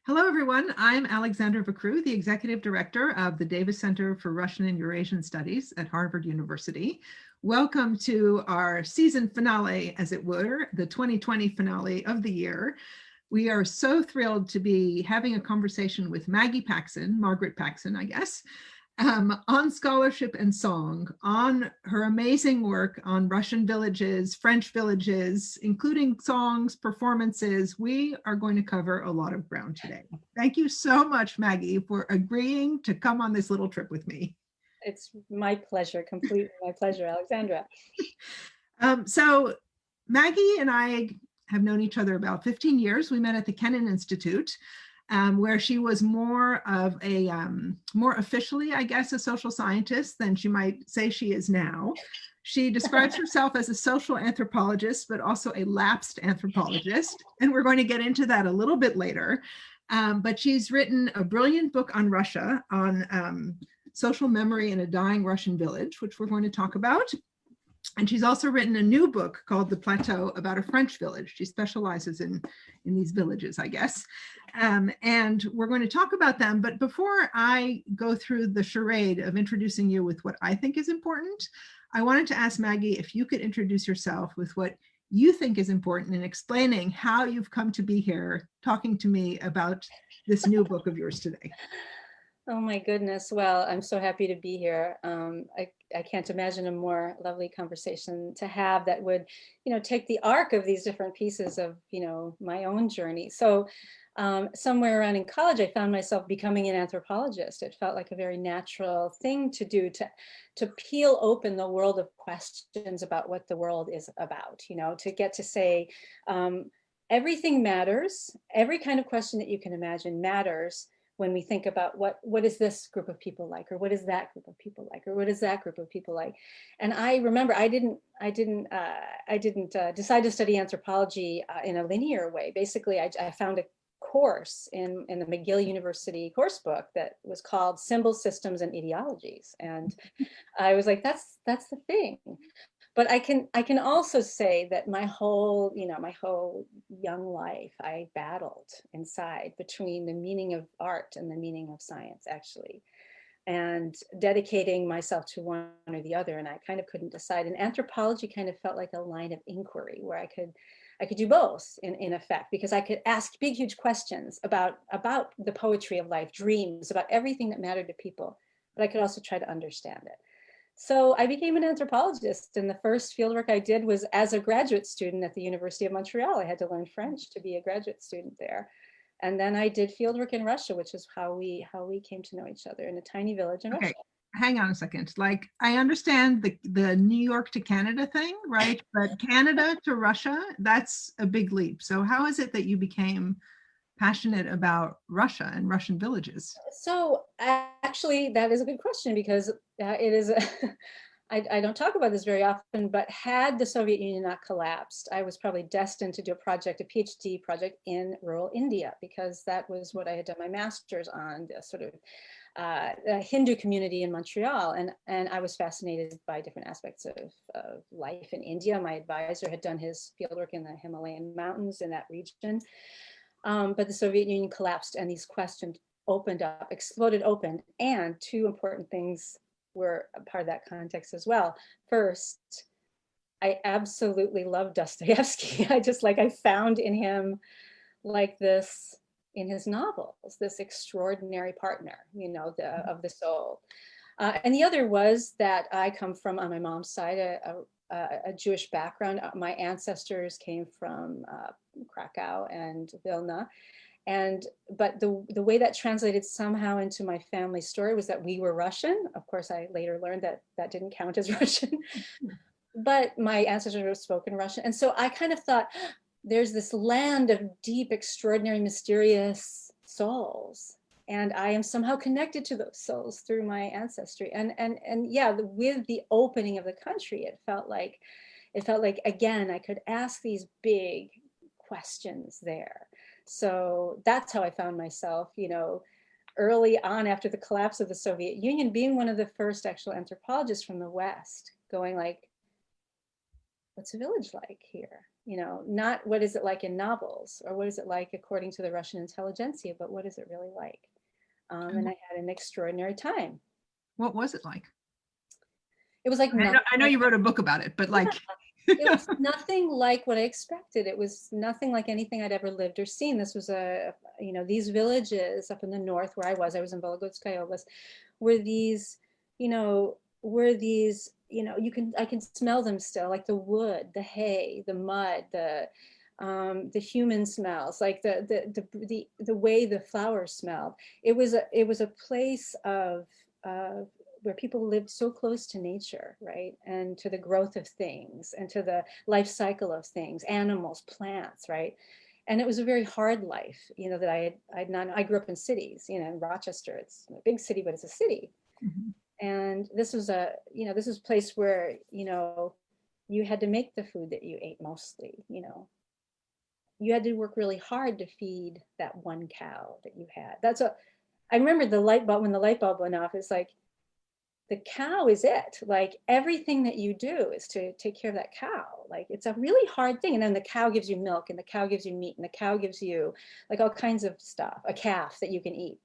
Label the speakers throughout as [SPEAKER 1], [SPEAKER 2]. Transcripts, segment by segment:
[SPEAKER 1] Hello, everyone. I'm Alexandra Vacroux, the Executive Director of the Davis Center for Russian and Eurasian Studies at Harvard University. Welcome to our season finale, as it were, the 2020 finale of the year. We are so thrilled to be having a conversation with Maggie Paxson, Margaret Paxson, I guess, on scholarship and song, on her amazing work on Russian villages, French villages, including songs, performances. We are going to cover a lot of ground today. Thank you so much, Maggie, for agreeing to come on this little trip with me.
[SPEAKER 2] It's my pleasure, completely my pleasure, Alexandra.
[SPEAKER 1] So Maggie and I have known each other about 15 years. We met at the Kennan Institute, where she was more of a, more officially, I guess, a social scientist than she might say she is now. She describes herself as a social anthropologist, but also a lapsed anthropologist. And we're going to get into that a little bit later. But she's written a brilliant book on Russia, on social memory in a dying Russian village, which we're going to talk about. And she's also written a new book called The Plateau about a French village. She specializes in these villages, I guess. And we're going to talk about them. But before I go through the charade of introducing you with what I think is important, I wanted to ask Maggie if you could introduce yourself with what you think is important in explaining how you've come to be here talking to me about this new book of yours today.
[SPEAKER 2] Oh my goodness. Well, I'm so happy to be here. I can't imagine a more lovely conversation to have that would, take the arc of these different pieces of, my own journey. So somewhere around in college, I found myself becoming an anthropologist. It felt like a very natural thing to do, to peel open the world of questions about what the world is about, to get to say, everything matters. Every kind of question that you can imagine matters when we think about what is this group of people like, or what is that group of people like, or what is that group of people like. And I remember I didn't decide to study anthropology in a linear way. Basically, I found a course in the McGill University course book that was called Symbols, Systems, and Ideologies. And I was like, that's the thing. But I can also say that my whole young life, I battled inside between the meaning of art and the meaning of science, actually, and dedicating myself to one or the other. And I kind of couldn't decide. And anthropology kind of felt like a line of inquiry where I could do both in effect, because I could ask big, huge questions about the poetry of life, dreams, about everything that mattered to people, but I could also try to understand it. So I became an anthropologist, and the first fieldwork I did was as a graduate student at the University of Montreal. I had to learn French to be a graduate student there. And then I did fieldwork in Russia, which is how we came to know each other, in a tiny village in Russia.
[SPEAKER 1] Hang on a second. Like, I understand the New York to Canada thing, right? But Canada to Russia, that's a big leap. So how is it that you became passionate about Russia and Russian villages?
[SPEAKER 2] So actually, that is a good question, because it is, I don't talk about this very often, but had the Soviet Union not collapsed, I was probably destined to do a PhD project in rural India, because that was what I had done my master's on, the sort of Hindu community in Montreal. And I was fascinated by different aspects of life in India. My advisor had done his fieldwork in the Himalayan mountains in that region. But the Soviet Union collapsed, and these questions exploded open. And two important things were a part of that context as well. First, I absolutely love Dostoevsky. I found in him, like this, in his novels, this extraordinary partner, of the soul. And the other was that I come from, on my mom's side, a Jewish background. My ancestors came from Krakow and Vilna. But the way that translated somehow into my family story was that we were Russian. Of course, I later learned that that didn't count as Russian, but my ancestors spoken Russian. And so I kind of thought, there's this land of deep, extraordinary, mysterious souls, and I am somehow connected to those souls through my ancestry. And yeah, with the opening of the country, it felt like again, I could ask these big questions there. So that's how I found myself, early on after the collapse of the Soviet Union, being one of the first actual anthropologists from the West, going like, what's a village like here? not what is it like in novels or what is it like according to the Russian intelligentsia, but what is it really like? And I had an extraordinary time.
[SPEAKER 1] What was it like?
[SPEAKER 2] It was like
[SPEAKER 1] I know you wrote a book about it, but like.
[SPEAKER 2] It was nothing like what I expected. It was nothing like anything I'd ever lived or seen. This was these villages up in the north where I was in Volогодskaya Oblast, were these, I can smell them still, like the wood, the hay, the mud, the human smells, like the way the flowers smelled. It was a place of where people lived so close to nature, right? And to the growth of things and to the life cycle of things, animals, plants, right? And it was a very hard life, that I grew up in cities, in Rochester. It's a big city, but it's a city.
[SPEAKER 1] Mhm.
[SPEAKER 2] And this was a place where, you had to make the food that you ate mostly, you had to work really hard to feed that one cow that you had. I remember the light bulb, when the light bulb went off, it's like, the cow is it. Like everything that you do is to take care of that cow. Like it's a really hard thing. And then the cow gives you milk and the cow gives you meat and the cow gives you like all kinds of stuff, a calf that you can eat.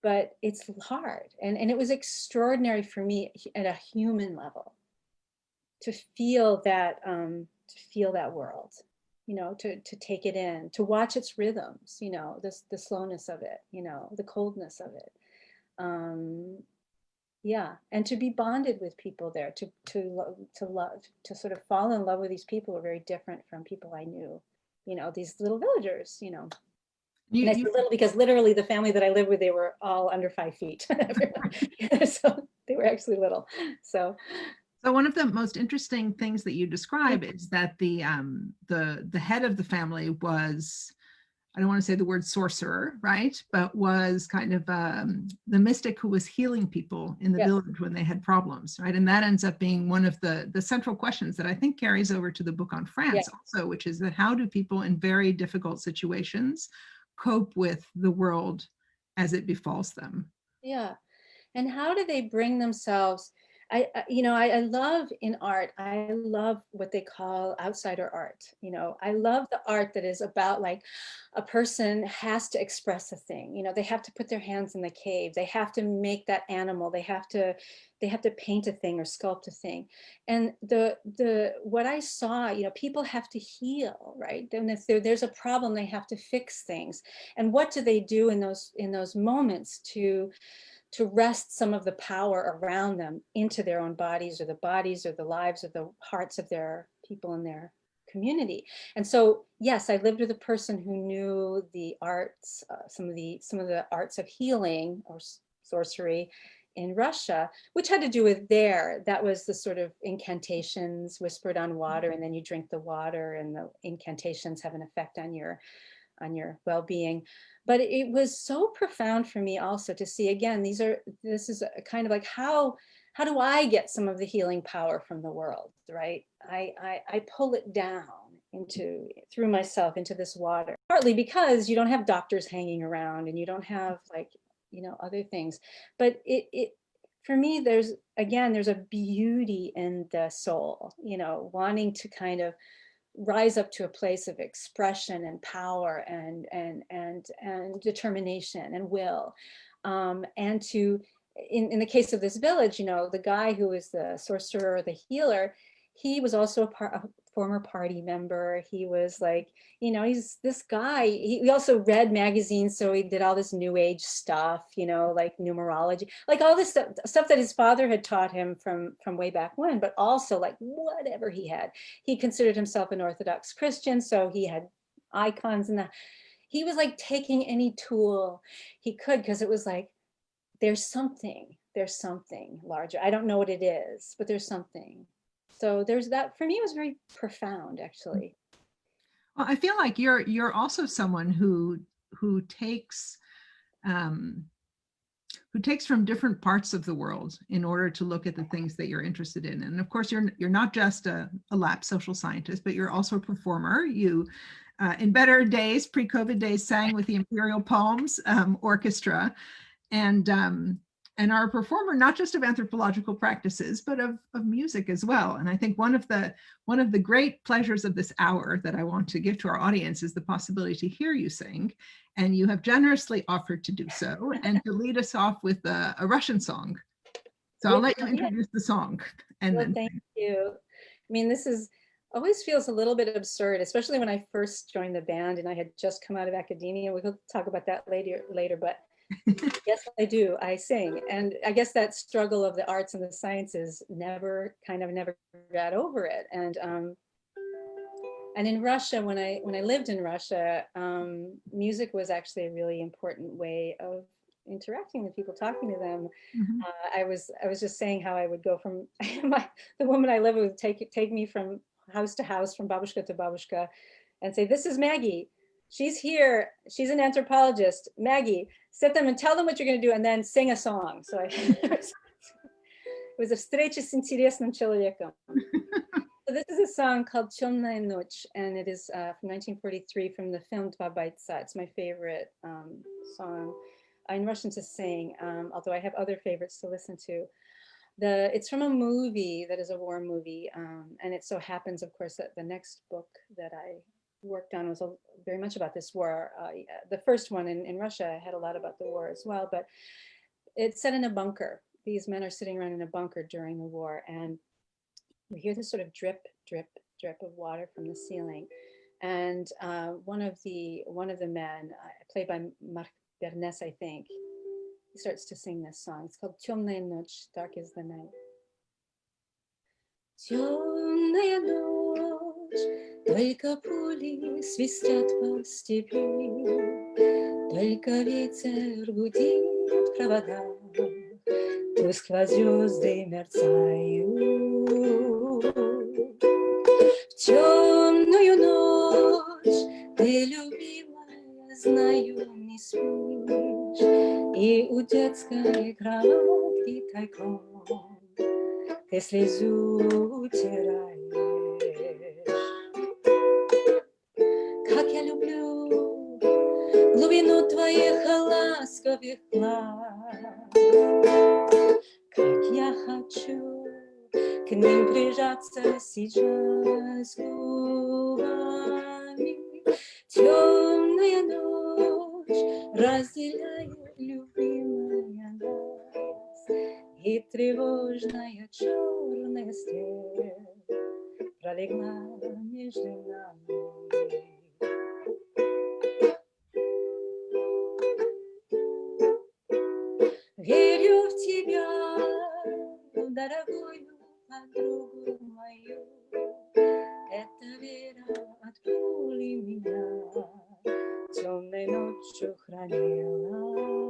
[SPEAKER 2] But it's hard. And it was extraordinary for me at a human level to feel that world, to take it in, to watch its rhythms, the slowness of it, the coldness of it. Yeah, and to be bonded with people there, to love, to sort of fall in love with these people who are very different from people I knew, these little villagers, And I say little because literally the family that I lived with, they were all under 5 feet. So they were actually little. So
[SPEAKER 1] one of the most interesting things that you describe is that the head of the family was, I don't want to say the word sorcerer, right? But was kind of the mystic who was healing people in the village when they had problems, right? And that ends up being one of the central questions that I think carries over to the book on France also, which is that how do people in very difficult situations cope with the world as it befalls them?
[SPEAKER 2] Yeah. And how do they bring themselves? I love in art, I love what they call outsider art. I love the art that is about like a person has to express a thing. They have to put their hands in the cave. They have to make that animal. They have to paint a thing or sculpt a thing. And what I saw, people have to heal, right? Then if there's a problem, they have to fix things. And what do they do in those moments to wrest some of the power around them into their own bodies or the lives or the hearts of their people in their community? And so, yes, I lived with a person who knew the arts, some of the arts of healing or sorcery in Russia, which had to do with that was the sort of incantations whispered on water, and then you drink the water and the incantations have an effect on your well-being. But it was so profound for me also to see, again, this is a kind of like, how do I get some of the healing power from the world, right? I pull it down through myself into this water, partly because you don't have doctors hanging around and you don't have like, other things. But it for me, there's a beauty in the soul, wanting to kind of rise up to a place of expression and power and determination and will, and to in the case of this village, the guy who is the sorcerer or the healer, he was also a former party member. He was like, he's this guy. He also read magazines, so he did all this new age stuff, like numerology, like all this stuff that his father had taught him from way back when, but also like whatever he had. He considered himself an Orthodox Christian, so he had icons he was like taking any tool he could, because it was like, there's something larger. I don't know what it is, but there's something. So there's that. For me, it was very profound, actually.
[SPEAKER 1] Well, I feel like you're also someone who takes from different parts of the world in order to look at the things that you're interested in. And of course, you're not just a lap social scientist, but you're also a performer. You, in better days, pre-COVID days, sang with the Imperial Palms Orchestra. And and are a performer not just of anthropological practices, but of music as well. And I think one of the great pleasures of this hour that I want to give to our audience is the possibility to hear you sing. And you have generously offered to do so and to lead us off with a Russian song. So I'll let you introduce the song. And
[SPEAKER 2] well,
[SPEAKER 1] then
[SPEAKER 2] thank you. I mean, this is always feels a little bit absurd, especially when I first joined the band and I had just come out of academia. We'll talk about that later, but yes, I do. I sing. And I guess that struggle of the arts and the sciences never got over it. And in Russia, when I lived in Russia, music was actually a really important way of interacting with people, talking to them.
[SPEAKER 1] Mhm.
[SPEAKER 2] I was just saying how I would go from the woman I lived with would take me from house to house, from babushka to babushka, and say, "This is Maggie. She's here. She's an anthropologist. Maggie, sit them and tell them what you're going to do, and then sing a song." So it was a встреча с интересным человеком. So this is a song called "Темная ночь," and it is from 1943 from the film Dva бойца. It's my favorite song in Russian to sing, although I have other favorites to listen to. It's from a movie that is a war movie, and it so happens, of course, that the next book that I worked on was very much about this war. The first one in Russia had a lot about the war as well, but it's set in a bunker. These men are sitting around in a bunker during the war, and we hear this sort of drip, drip, drip of water from the ceiling. And one of the men, played by Mark Bernes, I think, he starts to sing this song. It's called "Темная ночь," dark is the night. Темная ночь, только пули свистят по степи, только ветер гудит в проводах, тускло звезды мерцают. В темную ночь ты, любимая, знаю, не спишь, и у детской кроватки тайком ты слезу утираешь. Как я люблю глубину твоих ласковых глаз, как я хочу к ним прижаться сейчас губами. Темная ночь разделяет, любимая, нас, и тревожная черная стрель пролегла между нами. Верю в тебя, дорогую подругу мою, эта вера от пули меня темной ночью хранила.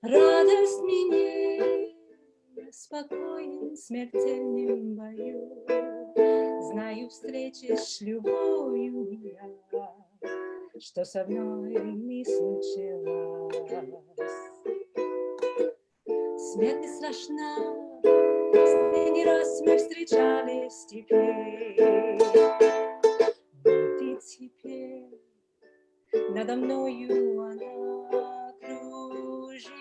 [SPEAKER 2] Радость мне спокоен в смертельном бою, знаю, встречи с любовью меня, что со мной не случилось. Смерть не страшна, с ней не раз мы встречались теперь. Вот и теперь надо мною она кружится.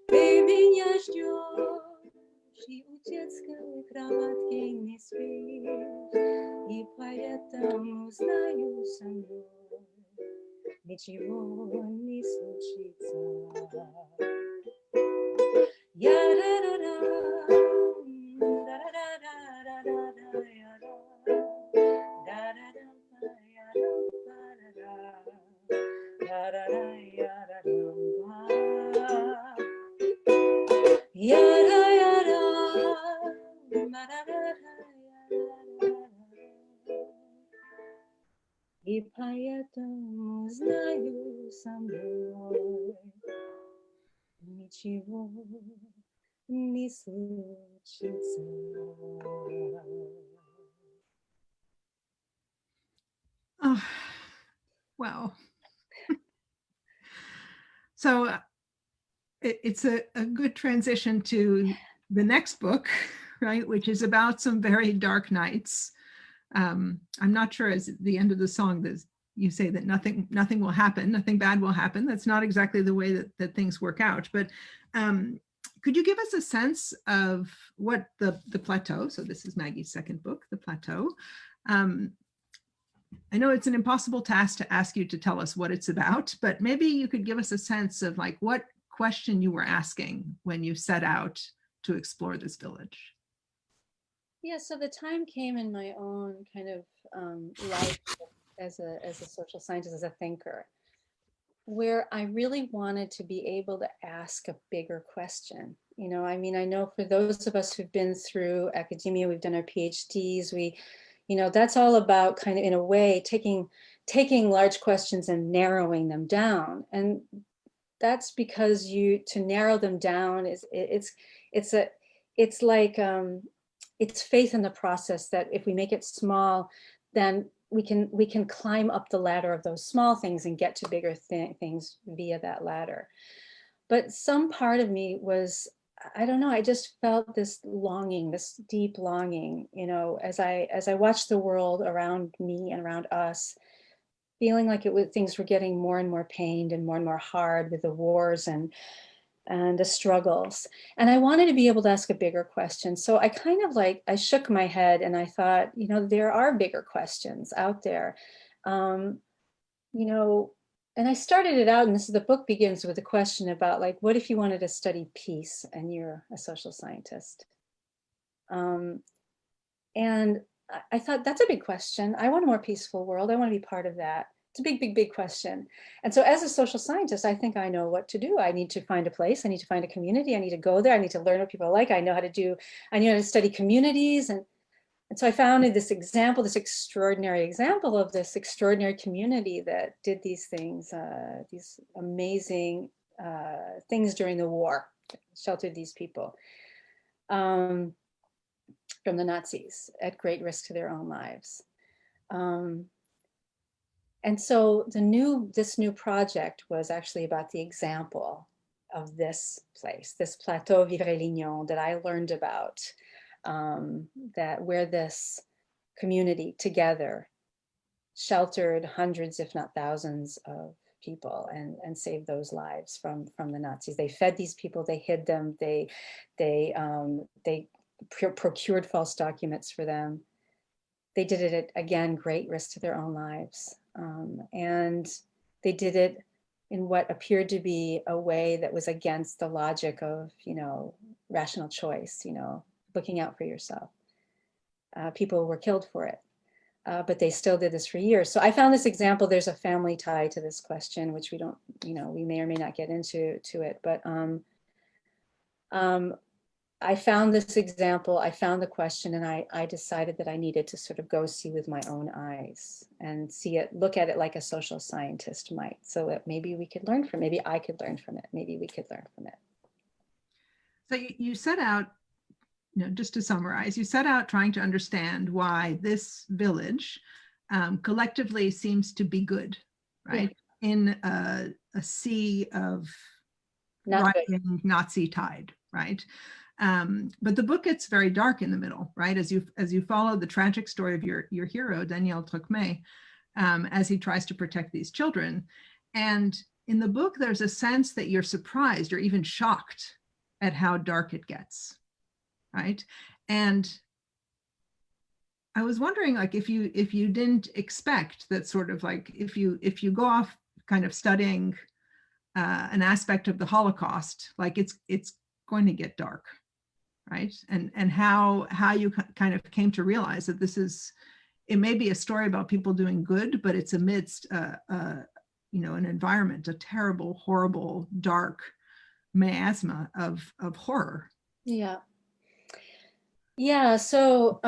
[SPEAKER 2] Ты меня ждешь, и у детской кроватки не спишь, и поэтому знаю, со мной ничего не случится. И поэтому знаю, со мной ничего не случится.
[SPEAKER 1] Oh, wow. So it's a good transition to the next book, right, which is about some very dark nights. I'm not sure as the end of the song, you say that nothing will happen, nothing bad will happen. That's not exactly the way that things work out. But could you give us a sense of what the Plateau, so this is Maggie's second book, The Plateau. I know it's an impossible task to ask you to tell us what it's about, but maybe you could give us a sense of like what question you were asking when you set out to explore this village.
[SPEAKER 2] Yeah, so the time came in my own kind of life as a social scientist, as a thinker, where I really wanted to be able to ask a bigger question. You know, I mean, I know for those of us who've been through academia, we've done our PhDs, you know, that's all about kind of, in a way, taking large questions and narrowing them down. And that's because to narrow them down it's like it's faith in the process that if we make it small, then we can climb up the ladder of those small things and get to bigger things via that ladder. But some part of me was, I don't know, I just felt this longing, this deep longing, you know, as I watched the world around me and around us, feeling like things were getting more and more pained and more hard with the wars and the struggles. And I wanted to be able to ask a bigger question. So I kind of I shook my head and I thought, you know, there are bigger questions out there. You know, and I started it out, and the book begins with a question about like, what if you wanted to study peace and you're a social scientist? And I thought, that's a big question. I want a more peaceful world. I want to be part of that. It's a big question. And so as a social scientist, I think I know what to do. I need to find a place. I need to find a community. I need to go there. I need to learn what people are like. I knew how to study communities. And so I found this extraordinary example of this extraordinary community that did these things, these amazing things during the war, sheltered these people from the Nazis at great risk to their own lives. And so this new project was actually about the example of this place, this Plateau Vivre-Lignon that I learned about, where this community together sheltered hundreds, if not thousands, of people and saved those lives from the Nazis. They fed these people, they hid them, they procured false documents for them. They did it at, again, great risk to their own lives. And they did it in what appeared to be a way that was against the logic of, you know, rational choice, you know, looking out for yourself. People were killed for it, but they still did this for years. So I found this example. There's a family tie to this question, which we don't, you know, we may or may not get into it, but I found this example, I found the question, and I decided that I needed to sort of go see with my own eyes and look at it like a social scientist might, so that maybe we could learn from it, maybe I could learn from it, maybe we could learn from it.
[SPEAKER 1] So you set out, you know, just to summarize, you set out trying to understand why this village collectively seems to be good, right? Yeah. In a sea of rising Nazi tide, right? But the book gets very dark in the middle, right? As you follow the tragic story of your hero, Daniel Trucmet, as he tries to protect these children. And in the book, there's a sense that you're surprised or even shocked at how dark it gets, right? And I was wondering, like, if you didn't expect that, sort of like, if you go off kind of studying an aspect of the Holocaust, like it's going to get dark, right? And how you kind of came to realize that it may be a story about people doing good, but it's amidst you know, an environment, a terrible, horrible, dark miasma of horror.
[SPEAKER 2] Yeah. So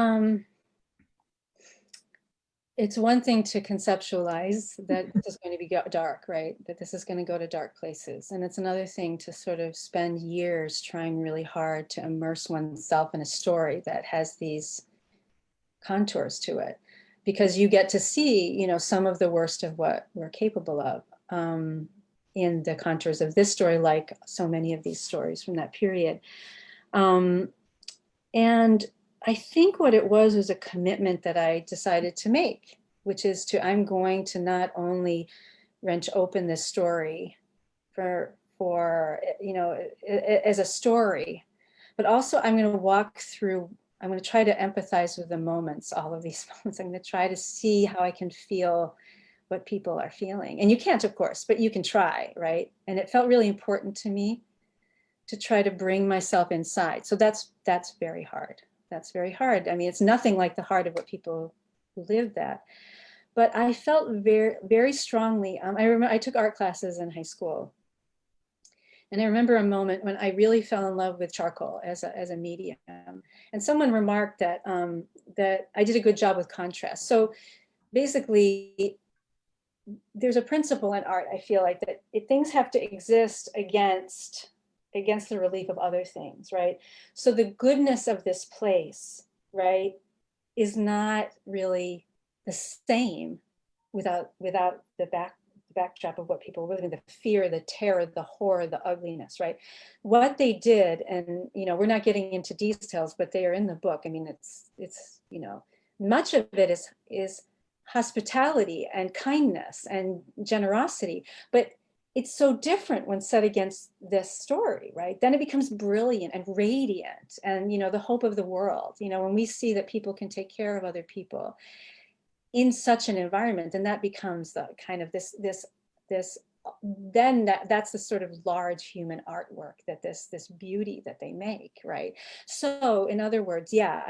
[SPEAKER 2] it's one thing to conceptualize that this is going to be dark, right? That this is going to go to dark places. And it's another thing to sort of spend years trying really hard to immerse oneself in a story that has these contours to it, because you get to see, you know, some of the worst of what we're capable of in the contours of this story, like so many of these stories from that period. And I think what it was a commitment that I decided to make which is I'm going to not only wrench open this story for you know, as a story, but also I'm going to walk through, I'm going to try to empathize with the moments, all of these moments. I'm going to try to see how I can feel what people are feeling. And you can't, of course, but you can try, right? And it felt really important to me to try to bring myself inside. So that's very hard. That's very hard. I mean, it's nothing like the heart of what people who live that. But I felt very, very strongly. I remember I took art classes in high school. And I remember a moment when I really fell in love with charcoal as a medium. And someone remarked that, that I did a good job with contrast. So basically, there's a principle in art, I feel like, that things have to exist against the relief of other things, right? So the goodness of this place, right, is not really the same without the backdrop of what people were living, the fear, the terror, the horror, the ugliness, right? What they did, and you know, we're not getting into details, but they are in the book. I mean, it's you know, much of it is hospitality and kindness and generosity, but it's so different when set against this story, right? Then it becomes brilliant and radiant and, you know, the hope of the world. You know, when we see that people can take care of other people in such an environment, then that becomes the kind of this then that's the sort of large human artwork, that this beauty that they make, right? So in other words, yeah,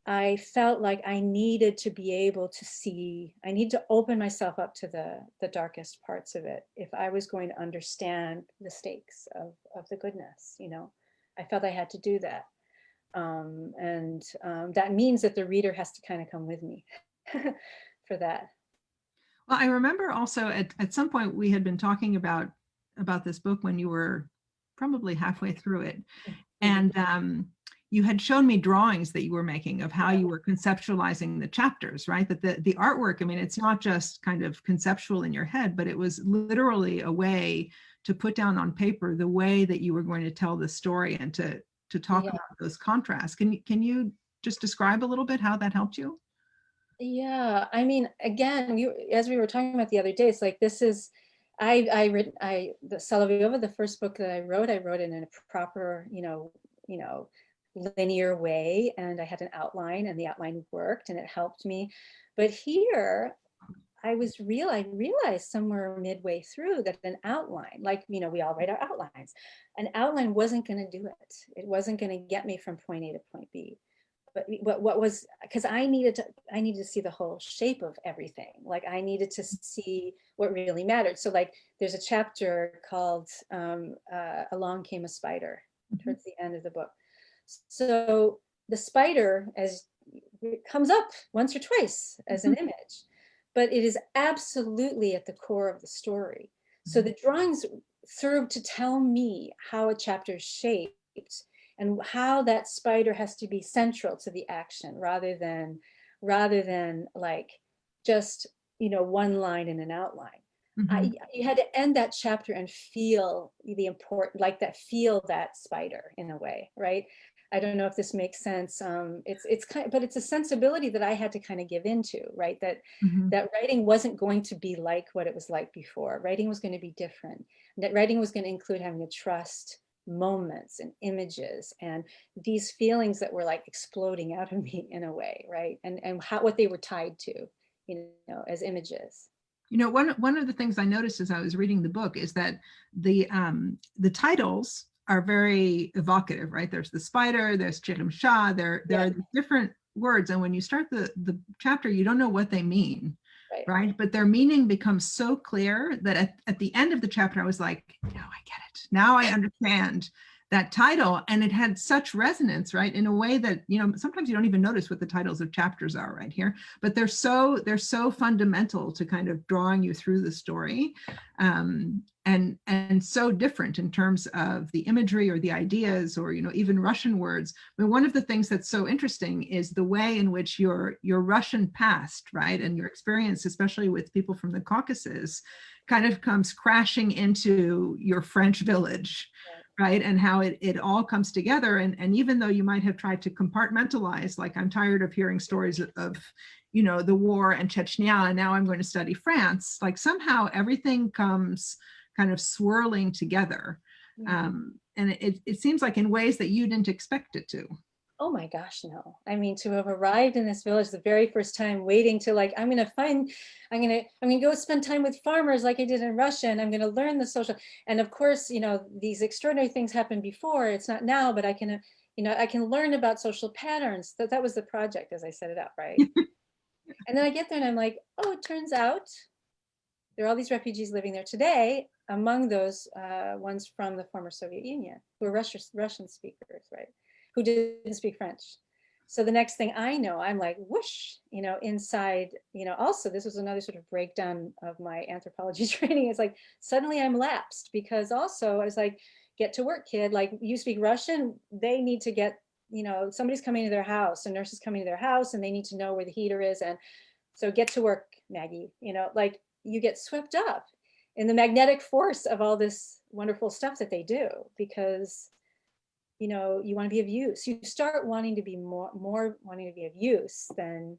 [SPEAKER 2] I felt like I needed to be able to see, I need to open myself up to the darkest parts of it if I was going to understand the stakes of the goodness, you know. I felt I had to do that. That means that the reader has to kind of come with me for that.
[SPEAKER 1] Well, I remember also at some point we had been talking about this book when you were probably halfway through it. And you had shown me drawings that you were making of how you were conceptualizing the chapters, right? That the artwork, I mean, it's not just kind of conceptual in your head, but it was literally a way to put down on paper the way that you were going to tell the story and to talk about those contrasts. Can you just describe a little bit how that helped you?
[SPEAKER 2] Yeah, I mean, again, as we were talking about the other day, it's like this is, the Solovyovo, the first book that I wrote it in a proper, you know, linear way, and I had an outline, and the outline worked, and it helped me. But here, I realized somewhere midway through that an outline, like, you know, we all write our outlines, an outline wasn't going to do it. It wasn't going to get me from point A to point B. But what was, because I needed to see the whole shape of everything. Like I needed to see what really mattered. So like there's a chapter called Along Came a Spider towards the end of the book. So the spider it comes up once or twice as an image, but it is absolutely at the core of the story. So the drawings serve to tell me how a chapter is shaped and how that spider has to be central to the action rather than like just, you know, one line in an outline. You had to end that chapter and feel the important, like that, feel that spider in a way, right? I don't know if this makes sense. It's kind of, but it's a sensibility that I had to kind of give into, right? That writing wasn't going to be like what it was like before. Writing was going to be different. That writing was going to include having to trust moments and images and these feelings that were like exploding out of me in a way, right? And what they were tied to, you know, as images.
[SPEAKER 1] You know, one of the things I noticed as I was reading the book is that the titles are very evocative, right? There's the spider, there's Chirim Shah, there are different words, and when you start the chapter, you don't know what they mean, right? But their meaning becomes so clear that at the end of the chapter, I was like, no, I get it. Now I understand that title, and it had such resonance, right? In a way that, you know, sometimes you don't even notice what the titles of chapters are right here, but they're so fundamental to kind of drawing you through the story, and so different in terms of the imagery or the ideas, or, you know, even Russian words. I mean, one of the things that's so interesting is the way in which your Russian past, right, and your experience, especially with people from the Caucasus, kind of comes crashing into your French village, right? And how it all comes together. And even though you might have tried to compartmentalize, like, I'm tired of hearing stories of, you know, the war and Chechnya, and now I'm going to study France, like somehow everything comes kind of swirling together. And it seems like in ways that you didn't expect it to.
[SPEAKER 2] Oh my gosh, no. I mean, to have arrived in this village the very first time, waiting to like, I'm gonna go spend time with farmers like I did in Russia, and I'm gonna learn the social. And of course, you know, these extraordinary things happened before. It's not now, but I can, you know, I can learn about social patterns. That was the project as I set it up, right? And then I get there and I'm like, oh, it turns out there are all these refugees living there today. Among those ones from the former Soviet Union, who are Russian speakers, right? Who didn't speak French. So the next thing I know, I'm like, whoosh, you know, inside, you know, also this was another sort of breakdown of my anthropology training. It's like, suddenly I'm lapsed, because also I was like, get to work, kid. Like, you speak Russian, they need to get, you know, somebody's coming to their house, a nurse is coming to their house, and they need to know where the heater is. And so get to work, Maggie, you know, like, you get swept up in the magnetic force of all this wonderful stuff that they do, because you know, you want to be of use. You start wanting to be more wanting to be of use than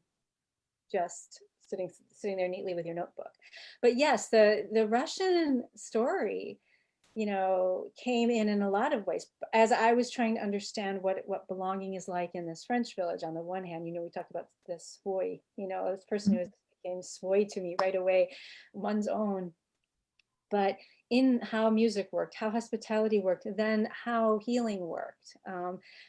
[SPEAKER 2] just sitting there neatly with your notebook. But yes, the Russian story, you know, came in a lot of ways. As I was trying to understand what belonging is like in this French village. On the one hand, you know, we talked about this boy, you know, this person who became sway to me right away, one's own. But in how music worked, how hospitality worked, then how healing worked,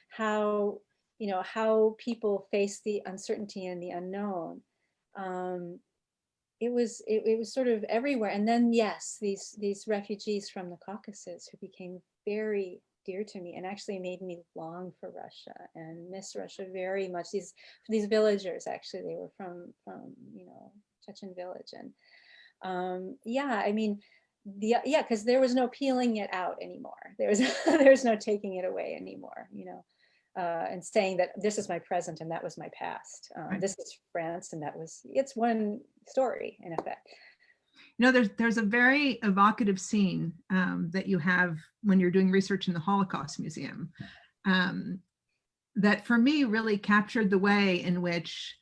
[SPEAKER 2] how, you know, how people face the uncertainty and the unknown. It was sort of everywhere. And then, yes, these refugees from the Caucasus who became very dear to me and actually made me long for Russia and miss Russia very much. These villagers, actually, they were from you know, Chechen village. And yeah, I mean, yeah, because there was no peeling it out anymore. There's no taking it away anymore, you know, and saying that this is my present and that was my past. This is France and it's one story in effect.
[SPEAKER 1] You know, there's a very evocative scene that you have when you're doing research in the Holocaust Museum that for me really captured the way in which,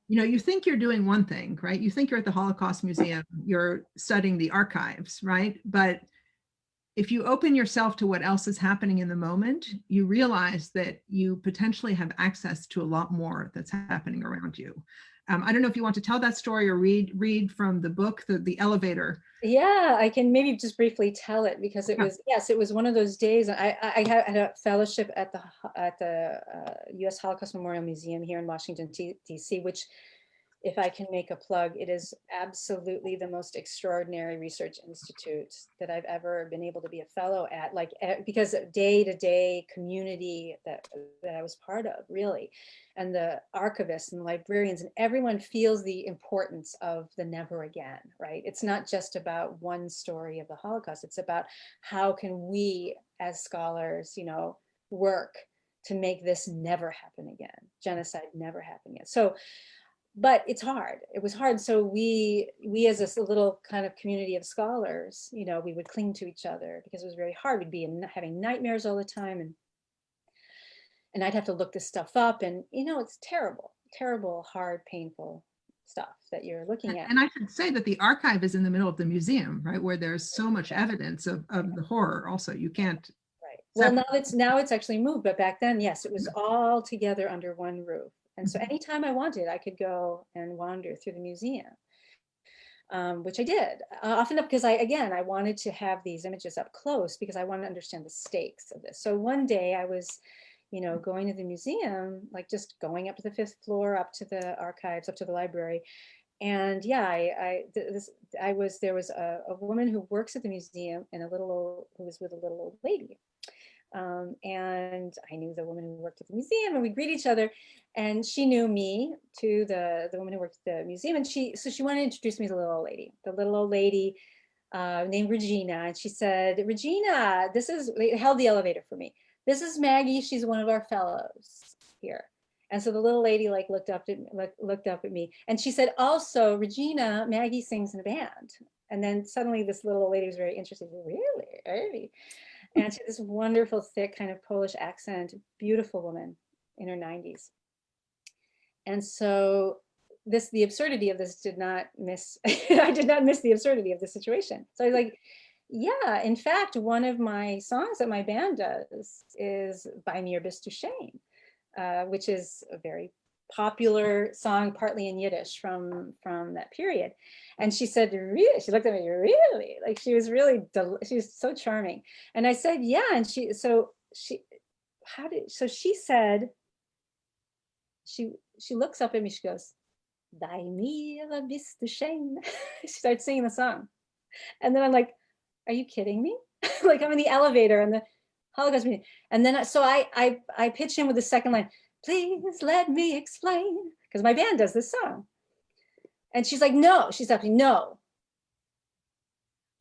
[SPEAKER 1] you know, you think you're doing one thing, right? You think you're at the Holocaust Museum, you're studying the archives, right? But if you open yourself to what else is happening in the moment, you realize that you potentially have access to a lot more that's happening around you. I don't know if you want to tell that story or read from the book, the elevator.
[SPEAKER 2] Yeah, I can maybe just briefly tell it, because it was, yes, it was one of those days. I had a fellowship at the U.S. Holocaust Memorial Museum here in Washington, D.C., which, if I can make a plug, it is absolutely the most extraordinary research institute that I've ever been able to be a fellow at, like, because of day-to-day community that I was part of, really. And the archivists and the librarians and everyone feels the importance of the never again, right? It's not just about one story of the Holocaust. It's about how can we as scholars, you know, work to make this never happen again, genocide never happen again. So, but it's hard. It was hard. So we as a little kind of community of scholars, you know, we would cling to each other because it was very hard. We'd be having nightmares all the time, and I'd have to look this stuff up, and you know, it's terrible, terrible, hard, painful stuff that you're looking at.
[SPEAKER 1] And I should say that the archive is in the middle of the museum, right, where there's so much evidence of the horror. Also, you can't.
[SPEAKER 2] Right. Well, now it's actually moved, but back then, yes, it was all together under one roof. And so anytime I wanted, I could go and wander through the museum, which I did often because I wanted to have these images up close because I wanted to understand the stakes of this. So one day I was, you know, going to the museum, like just going up to the 5th floor, up to the archives, up to the library. And yeah, there was a woman who works at the museum and who was with a little old lady. And I knew the woman who worked at the museum, and we greet each other, and she knew me to the woman who worked at the museum, and so she wanted to introduce me to the little old lady named Regina. And she said, Regina, they held the elevator for me. This is Maggie. She's one of our fellows here. And so the little lady like looked up at me, and she said, also, Regina, Maggie sings in a band. And then suddenly this little old lady was very interested. Really? And she had this wonderful, thick kind of Polish accent, beautiful woman in her 90s. And so the absurdity of this did not miss, I did not miss the absurdity of the situation. So I was like, yeah, in fact, one of my songs that my band does is By Mir bist du schön, which is a very popular song, partly in Yiddish from that period. And she said, really? She looked at me, really? Like she was really, she was so charming. And I said, yeah. And she said, she looks up at me, she goes, Bei mir bist du schön. She starts singing the song. And then I'm like, are you kidding me? Like I'm in the elevator and the Holocaust meeting. And then so I pitch in with the second line, please let me explain, because my band does this song. And she's like, no, she's up, no.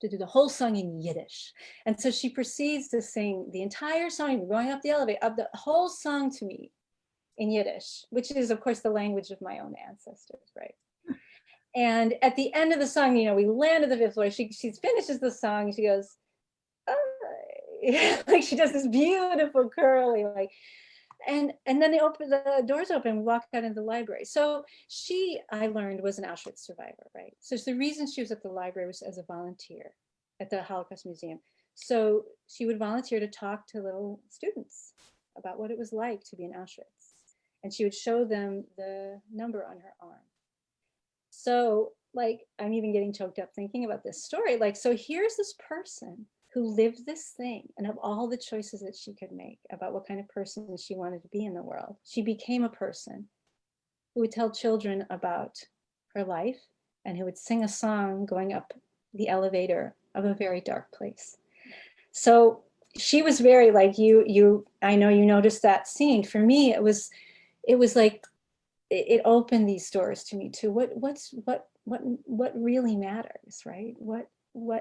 [SPEAKER 2] To do the whole song in Yiddish. And so she proceeds to sing the entire song, going up the elevator, up the whole song to me in Yiddish, which is of course the language of my own ancestors, right? And at the end of the song, you know, we land at the fifth floor. She finishes the song and she goes, oh. Like she does this beautiful curly, like, and then the doors open, we walk out into the library. So she, I learned, was an Auschwitz survivor, right? So the reason she was at the library was as a volunteer at the Holocaust Museum. So she would volunteer to talk to little students about what it was like to be in Auschwitz. And she would show them the number on her arm. So like, I'm even getting choked up thinking about this story. Like, so here's this person who lived this thing, and of all the choices that she could make about what kind of person she wanted to be in the world, she became a person who would tell children about her life and who would sing a song going up the elevator of a very dark place. So she was very like I know you noticed that scene. For me, it was like, it opened these doors to me too. What really matters, right?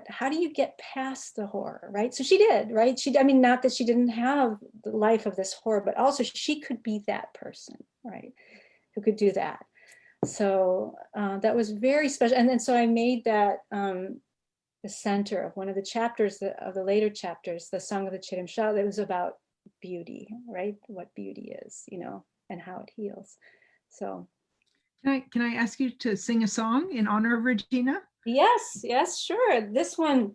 [SPEAKER 2] How do you get past the horror, right? So she did, right? I mean, not that she didn't have the life of this horror, but also she could be that person, right? Who could do that. So that was very special. And then so I made that the center of one of the chapters of the later chapters, the Song of the Chidim Shah, that was about beauty, right? What beauty is, you know, and how it heals. So
[SPEAKER 1] can I ask you to sing a song in honor of Regina?
[SPEAKER 2] yes, sure. This one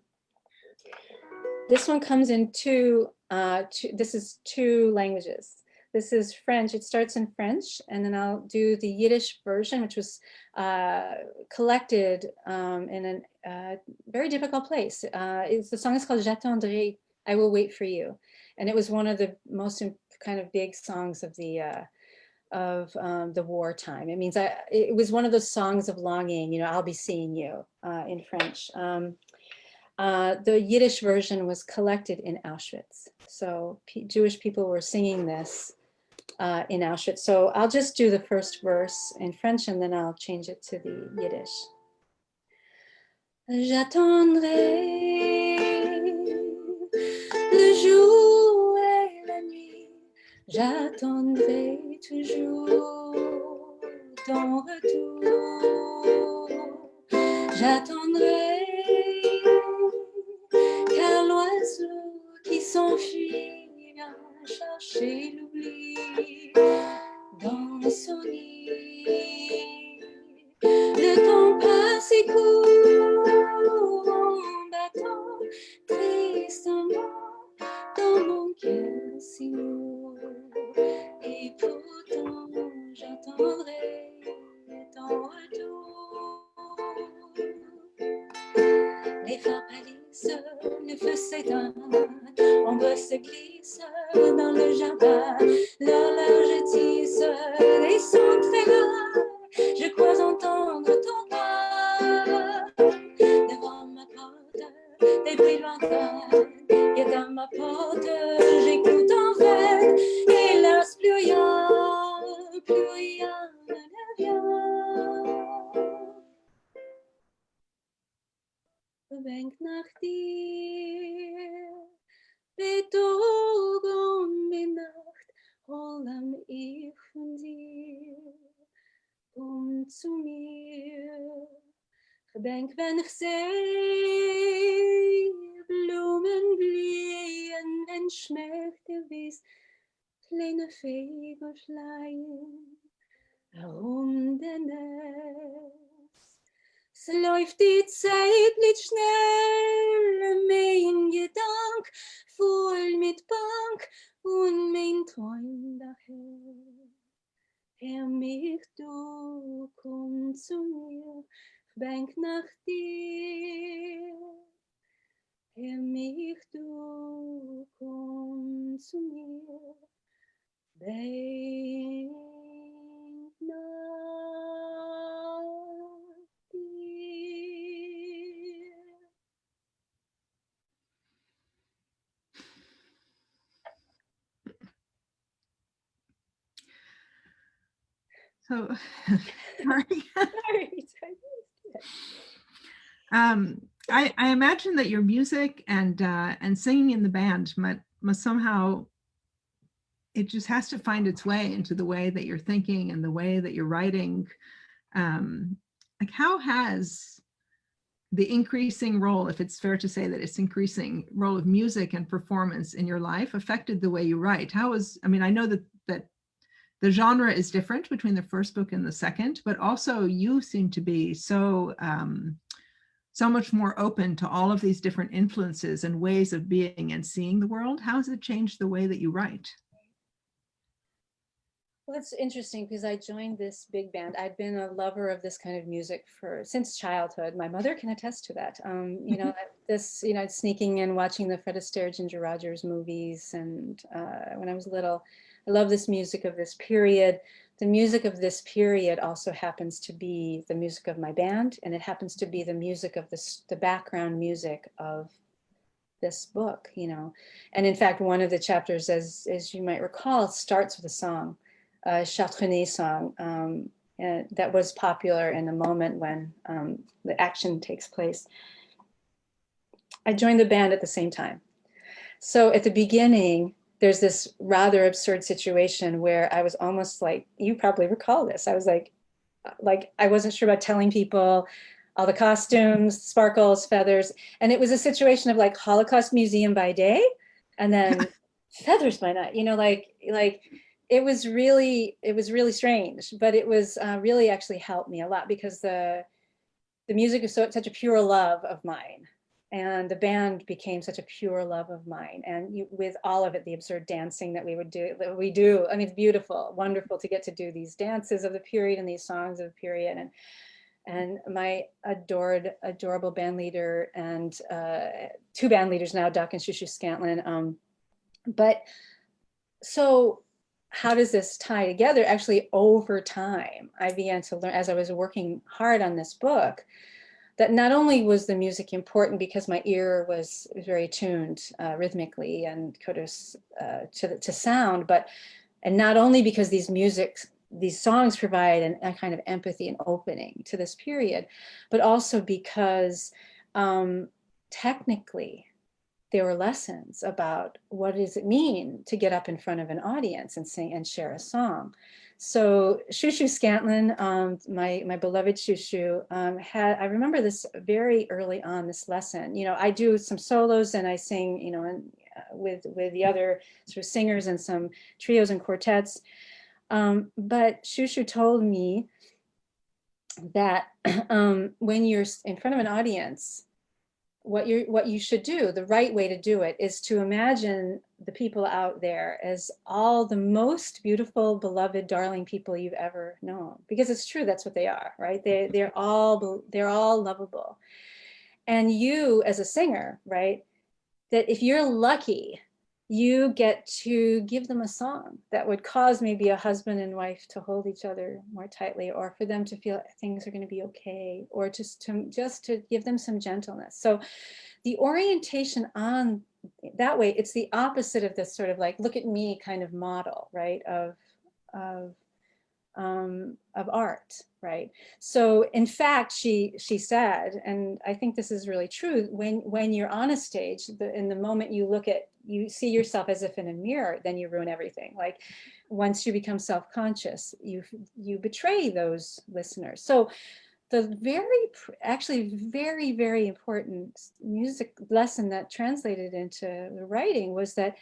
[SPEAKER 2] comes in this is two languages. This is French. It starts in French, and then I'll do the Yiddish version, which was collected in a very difficult place. The song is called J'attendrai, I Will Wait for You. And it was one of the most kind of big songs of the wartime. It means it was one of those songs of longing, you know, I'll be seeing you in French. The Yiddish version was collected in Auschwitz. So Jewish people were singing this in Auschwitz. So I'll just do the first verse in French and then I'll change it to the Yiddish. J'attendrai le jour et la nuit, j'attendrai toujours ton retour. J'attendrai car l'oiseau qui s'enfuit vient chercher l'oubli dans son nid. Le temps passe et court en battant tristement dans mon cœur si lourd. Et pourtant j'attendrai ton retour. Les phares pâlissent, le feu s'éteint, ombre se glisse dans le jardin, l'horloge tisse des sons très rares, je crois entendre ton pas. Devant ma porte, des bruits lointains, et dans ma porte, j'écoute en vain, hélas plus rien ne vient. Denk nach dir, Betrug Nacht, holam ich von dir, komm zu mir. Gedenk wenn ich seh, Blumen blühen and schmeckte wie's kleine Vögel flying herum der Nest. Es läuft die Zeit nicht schnell, mein Gedank voll mit Bank und mein Träum daher. Herr mich, du komm zu mir, ich bank nach dir. Herr mich, du komm zu mir, bank nach dir.
[SPEAKER 1] So, sorry. I imagine that your music and singing in the band must somehow, it just has to find its way into the way that you're thinking and the way that you're writing. Like, how has the increasing role, if it's fair to say that it's increasing role of music and performance in your life affected the way you write? How is, I mean, I know that the genre is different between the first book and the second, but also you seem to be so much more open to all of these different influences and ways of being and seeing the world. How has it changed the way that you write?
[SPEAKER 2] Well, it's interesting because I joined this big band. I'd been a lover of this kind of music since childhood. My mother can attest to that. You know, sneaking in, watching the Fred Astaire, Ginger Rogers movies. And when I was little, I love this music of this period. The music of this period also happens to be the music of my band, and it happens to be the music of the background music of this book, you know. And in fact, one of the chapters, as you might recall, starts with a song, a Chartreuse song that was popular in the moment when the action takes place. I joined the band at the same time. So at the beginning, there's this rather absurd situation where I was almost like, you probably recall this. I was like I wasn't sure about telling people all the costumes, sparkles, feathers. And it was a situation of like Holocaust Museum by day and then feathers by night, you know, like it was really strange, but it was really actually helped me a lot because the music is such a pure love of mine. And the band became such a pure love of mine. And with all of it, the absurd dancing that we do. I mean, it's beautiful, wonderful to get to do these dances of the period and these songs of the period. And my adorable band leader and two band leaders now, Duck and Shushu Scantlin. But so how does this tie together? Actually, over time, I began to learn as I was working hard on this book, that not only was the music important because my ear was very tuned rhythmically and to sound, and not only because these songs provide a kind of empathy and opening to this period, but also because technically there were lessons about what does it mean to get up in front of an audience and sing and share a song. So Shushu Scantlin, my beloved Shushu, I remember this very early on, this lesson. You know, I do some solos and I sing, you know, with the other sort of singers and some trios and quartets. But Shushu told me that when you're in front of an audience, what you should do, the right way to do it, is to imagine the people out there as all the most beautiful, beloved, darling people you've ever known. Because it's true, that's what they are, right? They're all lovable. And you, as a singer, right, that if you're lucky, you get to give them a song that would cause maybe a husband and wife to hold each other more tightly, or for them to feel things are going to be okay, or just to give them some gentleness. So the orientation on that way, it's the opposite of this sort of like, look at me kind of model, right, of art, right? So in fact, she said, and I think this is really true, when you're on a stage, in the moment you see yourself as if in a mirror, then you ruin everything. Like once you become self-conscious, you betray those listeners. So the actually very, very important music lesson that translated into the writing was that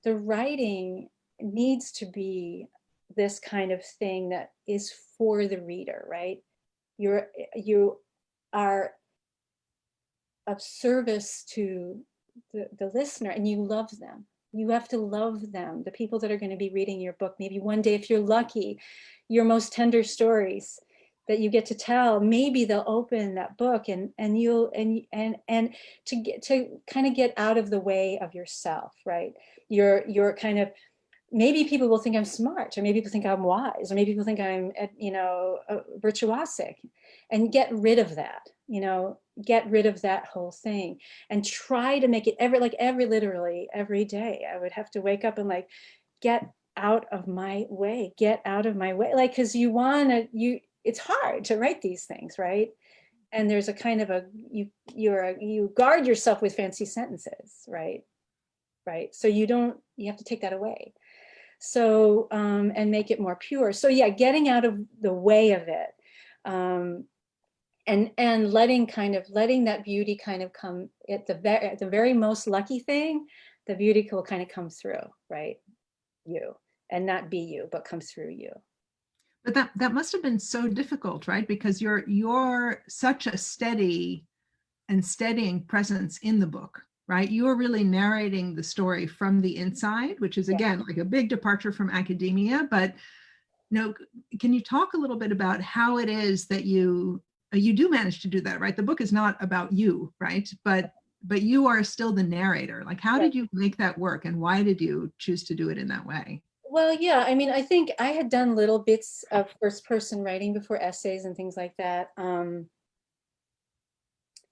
[SPEAKER 2] the writing needs to be this kind of thing that is for the reader, right? You are of service to the listener, and you love them. You have to love them, the people that are going to be reading your book. Maybe one day, if you're lucky, your most tender stories that you get to tell, maybe they'll open that book and you'll to kind of get out of the way of yourself, right? You're kind of, maybe people will think I'm smart, or maybe people think I'm wise, or maybe people think I'm, virtuosic, and get rid of that, get rid of that whole thing and try to make it literally every day. I would have to wake up and like, get out of my way, like, because it's hard to write these things, right? And there's a kind of you guard yourself with fancy sentences, right? So you have to take that away. So, and make it more pure. So yeah, getting out of the way of it, and letting that beauty kind of come at the very most lucky thing, the beauty will kind of come through, right? You, and not be you, but come through you.
[SPEAKER 1] But that must have been so difficult, right? Because you're such a steady and steadying presence in the book, right? You are really narrating the story from the inside, which is again like a big departure from academia. But can you talk a little bit about how it is that you do manage to do that, right? The book is not about you, right? But you are still the narrator. Like, how did you make that work, and why did you choose to do it in that way?
[SPEAKER 2] Well, yeah, I mean, I think I had done little bits of first person writing before, essays and things like that.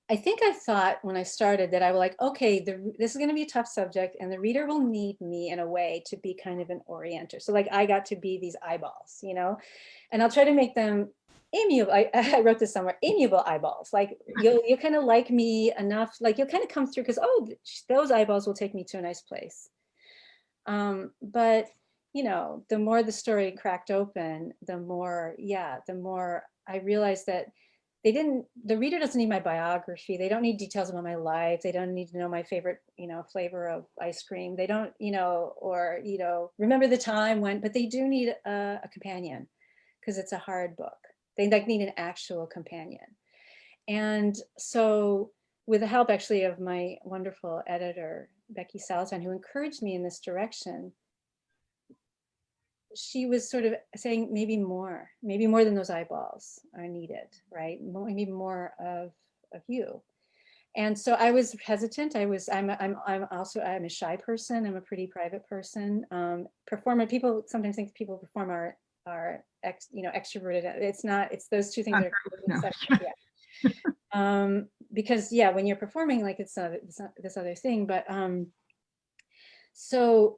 [SPEAKER 2] I think I thought when I started that I was like, okay, this is going to be a tough subject, and the reader will need me in a way to be kind of an orienter. So like, I got to be these eyeballs, and I'll try to make them amiable. I wrote this somewhere, amiable eyeballs. Like you'll kind of like me enough, like you'll kind of come through because, oh, those eyeballs will take me to a nice place. But the more the story cracked open, the more I realized that the reader doesn't need my biography. They don't need details about my life. They don't need to know my favorite, flavor of ice cream. They don't, or, remember the time when, but they do need a companion, because it's a hard book. They like need an actual companion. And so with the help actually of my wonderful editor, Becky Salzman, who encouraged me in this direction, she was sort of saying maybe more than those eyeballs are needed, right? Maybe more of you. And so I was hesitant. I'm a shy person. I'm a pretty private person. Performer, people sometimes think people perform are extroverted. It's not, it's those two things because when you're performing, like it's not this other thing, but so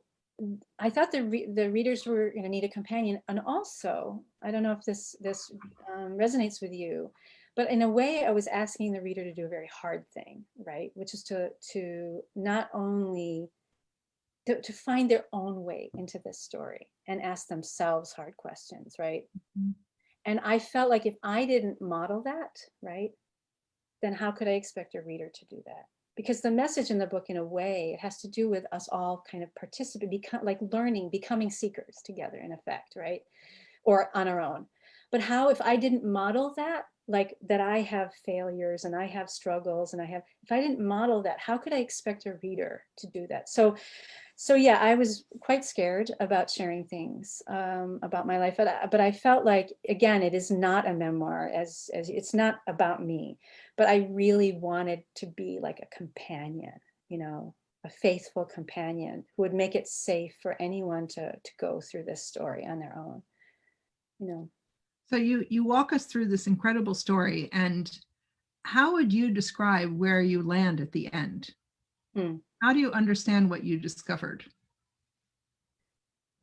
[SPEAKER 2] I thought the readers were going to need a companion. And also, I don't know if this resonates with you, but in a way I was asking the reader to do a very hard thing, right? Which is to not only to find their own way into this story and ask themselves hard questions, right? Mm-hmm. And I felt like if I didn't model that, right, then how could I expect a reader to do that? Because the message in the book, in a way, it has to do with us all kind of learning, becoming seekers together, in effect, right? Or on our own. But how, if I didn't model that, like that I have failures and I have struggles and if I didn't model that, how could I expect a reader to do that? So yeah, I was quite scared about sharing things about my life, but I felt like, again, it is not a memoir, as it's not about me, but I really wanted to be like a companion, a faithful companion who would make it safe for anyone to go through this story on their own,
[SPEAKER 1] So you walk us through this incredible story, and how would you describe where you land at the end? How do you understand what you discovered?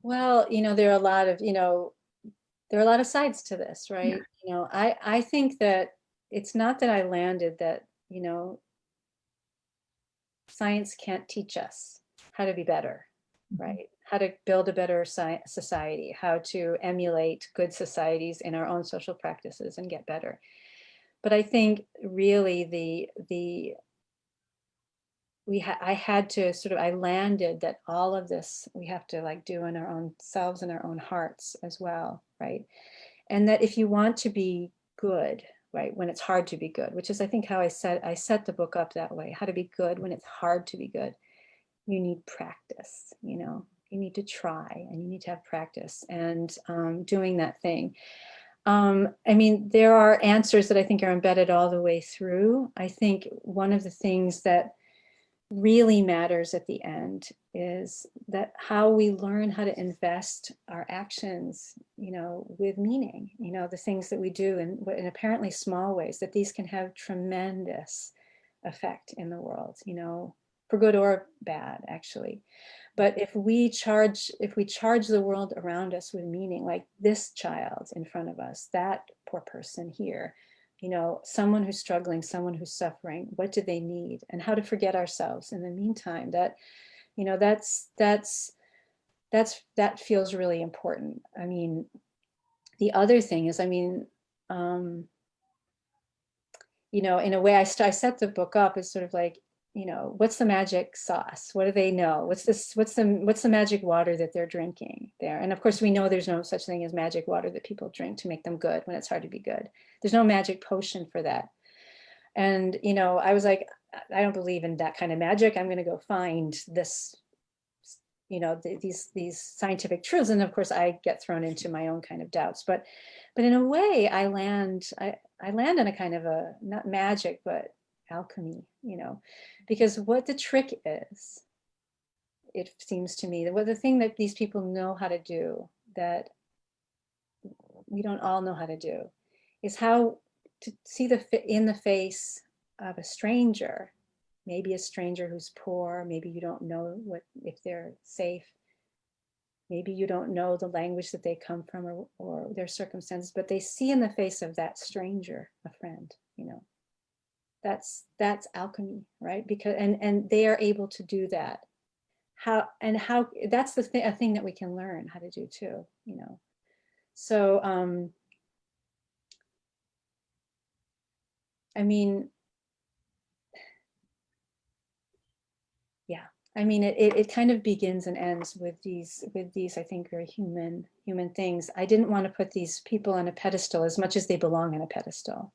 [SPEAKER 2] Well, there are a lot of sides to this, right? Yeah. I think that it's not that I landed that, science can't teach us how to be better, right? How to build a better society, how to emulate good societies in our own social practices and get better. But I think really I had to sort of, I landed that all of this we have to like do in our own selves and our own hearts as well, right? And that if you want to be good, right, when it's hard to be good, which is I think how I set the book up that way, how to be good when it's hard to be good. You need practice, you know, you need to try and you need to have practice and doing that thing. I mean, there are answers that I think are embedded all the way through. I think one of the things that really matters at the end is that how we learn how to invest our actions, you know, with meaning, you know, the things that we do in apparently small ways, that these can have tremendous effect in the world, you know, for good or bad, actually. But if we charge the world around us with meaning, like this child in front of us, that poor person here, you know, someone who's struggling, someone who's suffering, what do they need? And how to forget ourselves in the meantime. That, you know, that feels really important. I mean, the other thing is, I mean, you know, in a way, I set the book up as sort of like, you know, what's the magic sauce? What do they know? What's the magic water that they're drinking there? And of course, we know there's no such thing as magic water that people drink to make them good when it's hard to be good. There's no magic potion for that. And, you know, I was like, I don't believe in that kind of magic. I'm going to go find this, you know, these scientific truths. And of course, I get thrown into my own kind of doubts. But in a way, I land in a kind of a, not magic, but alchemy, you know, because what the trick is, it seems to me, that what the thing that these people know how to do that we don't all know how to do is how to see in the face of a stranger, maybe a stranger who's poor, maybe you don't know if they're safe, maybe you don't know the language that they come from or their circumstances, but they see in the face of that stranger a friend, you know. That's alchemy, right? Because and they are able to do that. How that's a thing that we can learn how to do too, you know. So I mean, yeah, I mean, it kind of begins and ends with these I think very human things. I didn't want to put these people on a pedestal as much as they belong on a pedestal.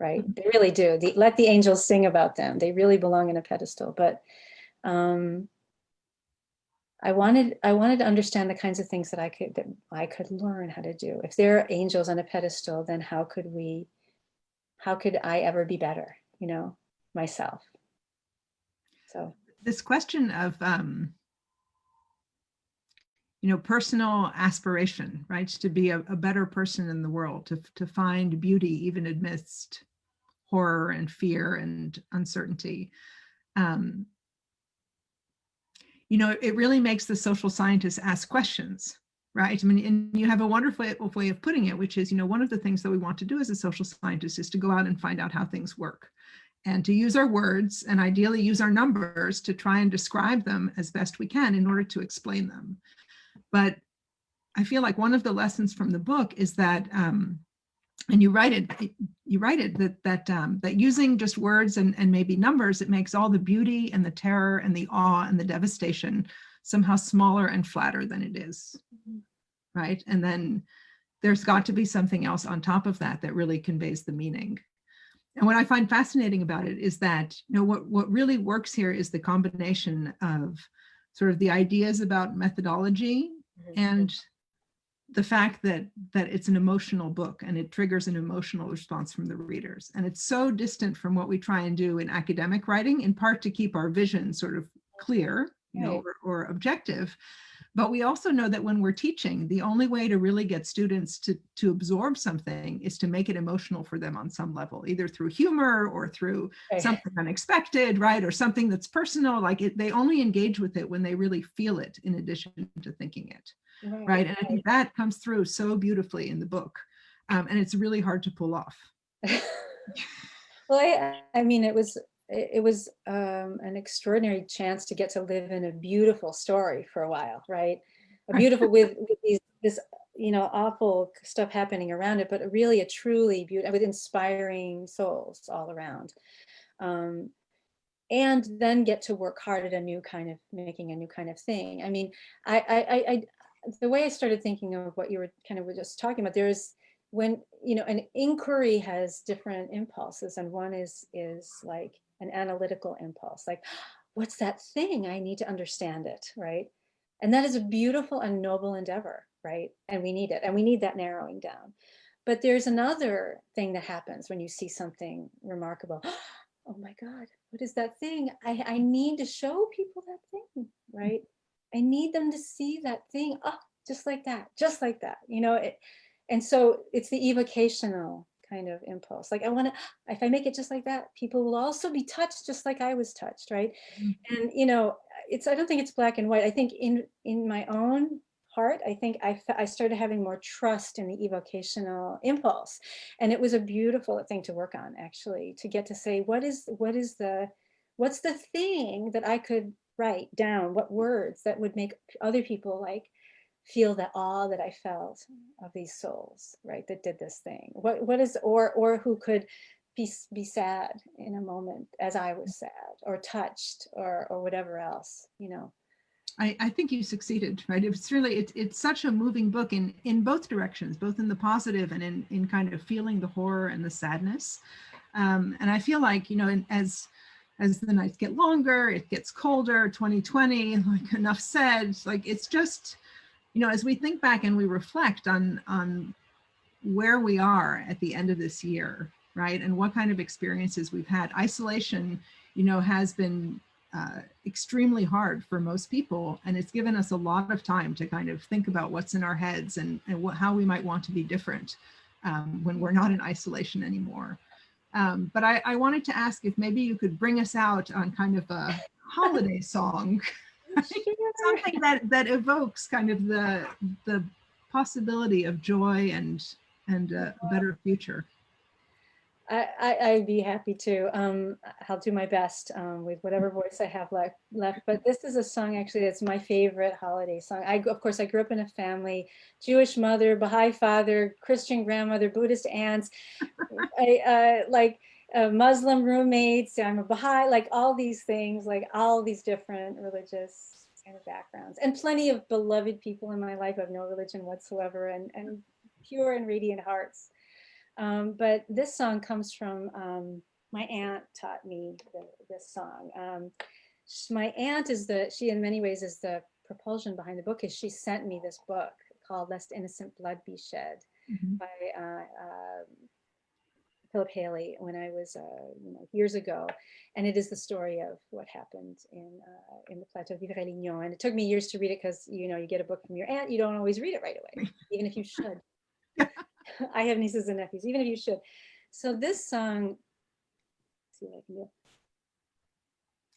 [SPEAKER 2] Right, they really do. Let the angels sing about them. They really belong in a pedestal. But I wanted to understand the kinds of things that I could learn how to do. If there are angels on a pedestal, then how could I ever be better? You know, myself. So
[SPEAKER 1] this question of you know, personal aspiration, right, to be a better person in the world, to find beauty even amidst horror and fear and uncertainty. You know, it really makes the social scientists ask questions, right? I mean, and you have a wonderful way of putting it, which is, you know, one of the things that we want to do as a social scientist is to go out and find out how things work and to use our words and ideally use our numbers to try and describe them as best we can in order to explain them. But I feel like one of the lessons from the book is that and you write it that using just words and maybe numbers, it makes all the beauty and the terror and the awe and the devastation somehow smaller and flatter than it is, right? And then there's got to be something else on top of that that really conveys the meaning. And what I find fascinating about it is that, you know, what really works here is the combination of sort of the ideas about methodology and the fact that it's an emotional book and it triggers an emotional response from the readers. And it's so distant from what we try and do in academic writing, in part to keep our vision sort of clear, you know, or objective. But we also know that when we're teaching, the only way to really get students to absorb something is to make it emotional for them on some level, either through humor or through something unexpected, right? Or something that's personal. Like they only engage with it when they really feel it in addition to thinking it. Right. And I think that comes through so beautifully in the book. And it's really hard to pull off.
[SPEAKER 2] Well, I mean, it was an extraordinary chance to get to live in a beautiful story for a while, right? A beautiful with this, you know, awful stuff happening around it, but really a truly beautiful, with inspiring souls all around. And then get to work hard at a new kind of, making a new kind of thing. I mean, the way I started thinking of what you were kind of just talking about, there's, when, you know, an inquiry has different impulses, and one is like an analytical impulse, like, what's that thing? I need to understand it, right? And that is a beautiful and noble endeavor, right? And we need it, and we need that narrowing down. But there's another thing that happens when you see something remarkable. Oh my God, what is that thing? I need to show people that thing, right? I need them to see that thing. Oh, just like that, you know? And so it's the evocational kind of impulse. Like, I want to, if I make it just like that, people will also be touched just like I was touched, right? And, you know, I don't think it's black and white. I think in my own heart, I think I started having more trust in the evocational impulse. And it was a beautiful thing to work on, actually, to get to say, what's the thing that I could write down, what words that would make other people like feel that awe that I felt of these souls, right, that did this thing. What is, or who could be sad in a moment as I was sad, or touched, or whatever else, you know.
[SPEAKER 1] I think you succeeded, right? It's really, it's such a moving book in both directions, both in the positive and in kind of feeling the horror and the sadness. And I feel like, you know, as the nights get longer, it gets colder, 2020, like enough said, like it's just, you know, as we think back and we reflect on where we are at the end of this year, right? And what kind of experiences we've had. Isolation, you know, has been extremely hard for most people. And it's given us a lot of time to kind of think about what's in our heads and how we might want to be different when we're not in isolation anymore. But I wanted to ask if maybe you could bring us out on kind of a holiday song, something that evokes kind of the possibility of joy and a better future.
[SPEAKER 2] I'd be happy to. I'll do my best with whatever voice I have left. But this is a song, actually, that's my favorite holiday song. Of course, I grew up in a family, Jewish mother, Baha'i father, Christian grandmother, Buddhist aunts, Muslim roommates. I'm a Baha'i, like all these things, like all these different religious kind of backgrounds, and plenty of beloved people in my life who have no religion whatsoever, and pure and radiant hearts. But this song comes from, my aunt taught me this song. My aunt she in many ways is the propulsion behind the book, is she sent me this book called Lest Innocent Blood Be Shed by Philip Haley when I was, years ago. And it is the story of what happened in the Plateau Vivre-Lignon. And it took me years to read it because, you get a book from your aunt, you don't always read it right away, even if you should. I have nieces and nephews, even if you should. So this song, let's see what I can do.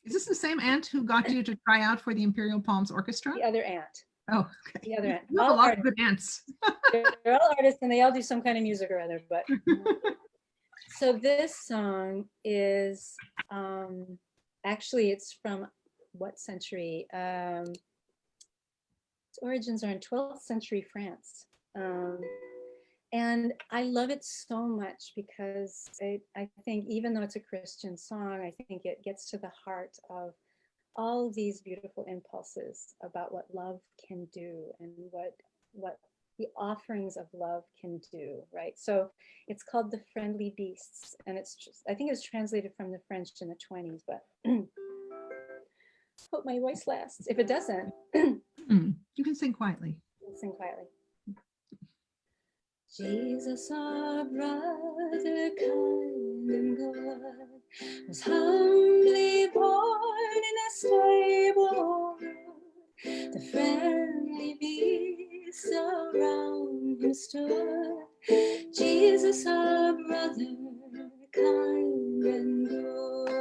[SPEAKER 1] Is this the same aunt who got you to try out for the Imperial Palms Orchestra?
[SPEAKER 2] The other aunt.
[SPEAKER 1] Oh, okay.
[SPEAKER 2] The other aunt.
[SPEAKER 1] You have a lot of good aunts.
[SPEAKER 2] They're all artists and they all do some kind of music or other. But so this song is, actually, it's from what century? Its origins are in 12th century France. And I love it so much because I think, even though it's a Christian song, I think it gets to the heart of all these beautiful impulses about what love can do and what the offerings of love can do, right? So it's called The Friendly Beasts, and I think it was translated from the French in the 20s, but hope my voice lasts. If it doesn't,
[SPEAKER 1] you can sing quietly.
[SPEAKER 2] I'll sing quietly. Jesus, our brother, kind and good, was humbly born in a stable road. The friendly beasts around him stood. Jesus, our brother, kind and good.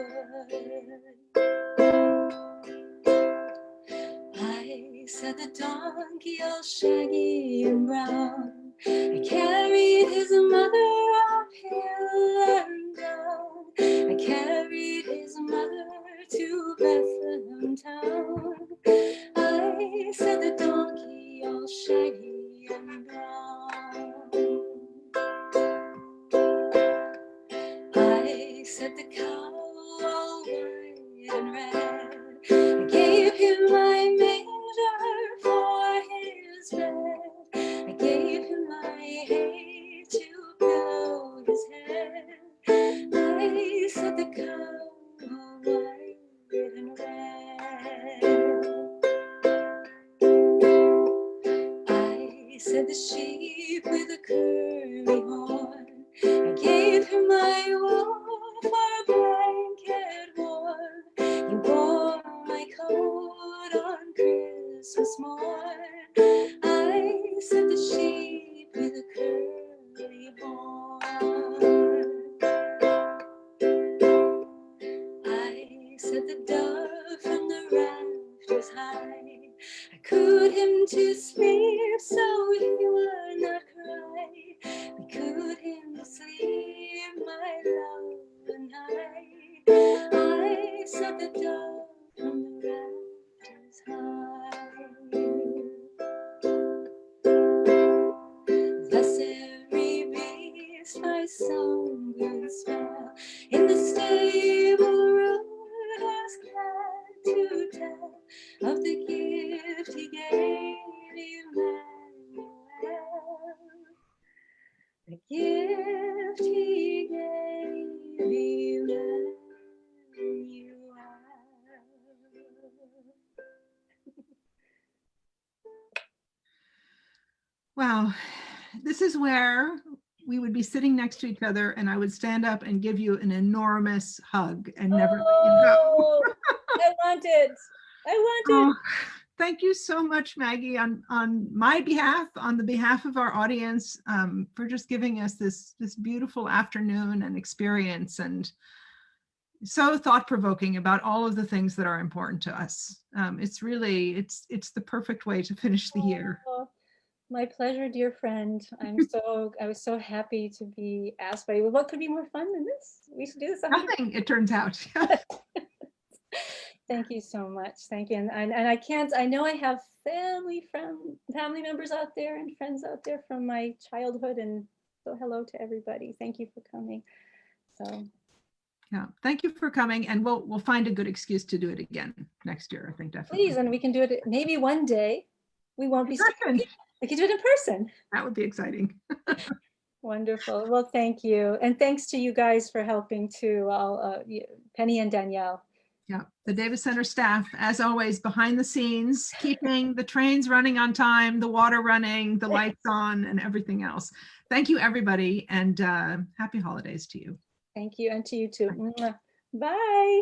[SPEAKER 2] I said the donkey, all shaggy and brown, I carried his mother up hill and down. I carried his mother to Bethlehem town. I said the donkey, all shaggy and brown. I set the cow all white and red. I gave him my manger for his bed. I gave him my hay to pillow his head. I set the cow all white and red. I set the sheep with a curly horn. I gave him my wool for a blanket warm. He wore my coat on Christmas morn. I set the sheep with a curly horn. I set the dove from the rafters high. I cooed him to sleep so he would not cry. We cooed him to sleep, my love and I. I set the dove from the rafters high. Thus every beast by song good spell in the stable room was glad to tell of the gift he gave Emmanuel. The gift he gave Emmanuel.
[SPEAKER 1] Wow. This is where we would be sitting next to each other and I would stand up and give you an enormous hug and never let you go.
[SPEAKER 2] Oh, I want it. I want it.
[SPEAKER 1] Oh, thank you so much, Maggie, on my behalf, on the behalf of our audience, for just giving us this beautiful afternoon and experience, and so thought-provoking about all of the things that are important to us. It's really, it's the perfect way to finish the year.
[SPEAKER 2] Oh, my pleasure, dear friend. I was so happy to be asked by you. What could be more fun than this? We should do this.
[SPEAKER 1] Nothing, it turns out.
[SPEAKER 2] Thank you so much. Thank you. And I know I have family members out there and friends out there from my childhood, and so hello to everybody. Thank you for coming. So
[SPEAKER 1] yeah, thank you for coming, and we'll find a good excuse to do it again next year, I think, definitely.
[SPEAKER 2] Please, and we can do it maybe one day. We won't be
[SPEAKER 1] person.
[SPEAKER 2] We can do it in person.
[SPEAKER 1] That would be exciting.
[SPEAKER 2] Wonderful. Well, thank you. And thanks to you guys for helping too, Penny and Danielle.
[SPEAKER 1] Yeah, the Davis Center staff, as always, behind the scenes, keeping the trains running on time, the water running, the lights on, and everything else. Thank you, everybody, and happy holidays to you.
[SPEAKER 2] Thank you, and to you too. Bye.